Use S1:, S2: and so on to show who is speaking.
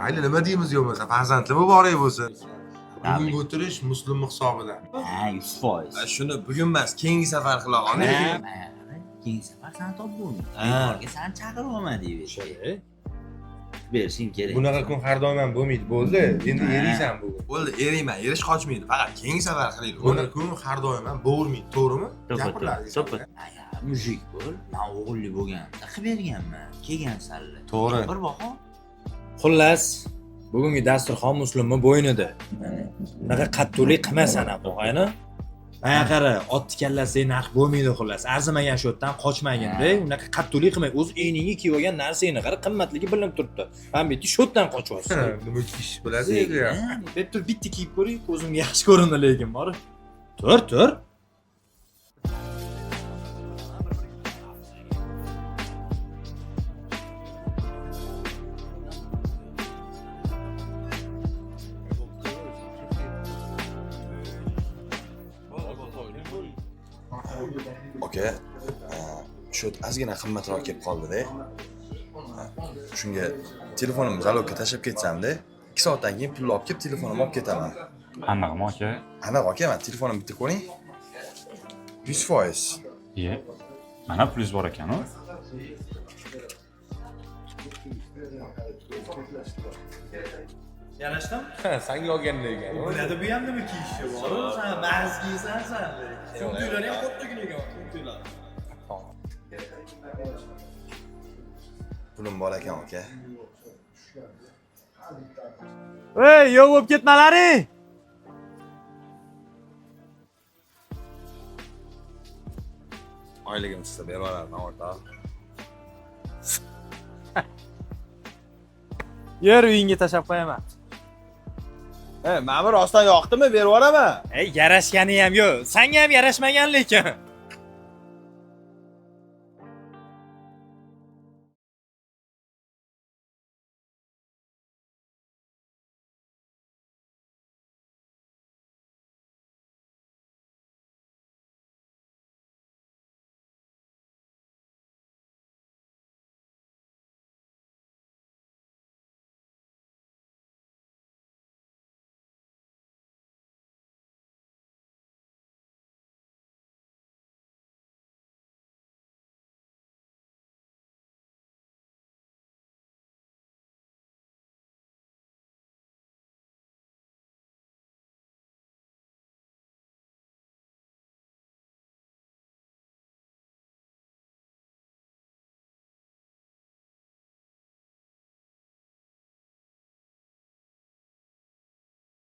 S1: Mayli nima deymiz bo'lmasa, farzandli muborak bo'lsin. Bugungi o'tirish Muslim hisobidan.
S2: Ha, 100%.
S3: Shuni bugun emas, keyingi safar qila oling.
S2: Keyingi safar san top bo'lmaydi. Bekorga san chaqiryapman deydi. Berishing kerak.
S1: Bunaqa kun har doim ham bo'lmaydi. Bo'ldi. Endi eriysan bugun.
S3: Bo'ldi, eriyman, erish qochmaydi. Faqat keyingi safar qilaylik.
S1: Bunaqa kun har doim ham bo'lmaydi, to'g'rimi? Gapiradi.
S2: Super. Mujik bo'l. Men o'g'illi bo'lganimda qilib berganman. Kelgansanlar.
S1: To'g'ri.
S2: Bir baho.
S4: Xullas, bugungi dasturxon Muslimni bo'ynida. Bunaqa qattiqlik qilmasan og'ayni. Mana qara, otni kallasiga narx bo'lmaydi xullas. Arzimagan shotdan qochmagin-da. Unaqa qattiqlik qilmay, o'z eyningga kiyib olgan narsangni qara, qimmatligi bilinib turibdi. Men bu yerda shotdan qochyapsiz.
S1: Nima kiyish biladi endi ham.
S4: Deb tur bitta kiyib ko'ring, ko'zimga yaxshi ko'rindi lekin bor. Tur.
S3: Oka, shu ozgina qimmatroq kelib qoldi-da. Shunga telefonimni zalogga tashlab ketsam-da, 2 soatdan keyin pulni olib kelib telefonimni olib ketaman.
S5: Qanaqami aka?
S3: Aniq aka, men telefonimni bitta ko'ring. 100%.
S5: Iye. Mana pulingiz bor ekan-ku.
S4: Yarashdimi?
S1: Sanga olgandan ekan.
S4: Biladi bu ham nima kiyishi bor? Sen ma'z kiysan sen. Ko'ngillar ham xuddigina ekan, ko'ngillar.
S3: Pulim bor ekan aka.
S4: Ey, yo'q bo'lib ketmalaring.
S3: Oyligim sizga berib yuborarman o'rta.
S4: Yer uyingga tashab qo'yaman.
S3: Mana bu rostdan yoqdimi, berib yuboraman.
S4: Ey, yarashgani ham yo'q. Senga ham yarashmagan lekin.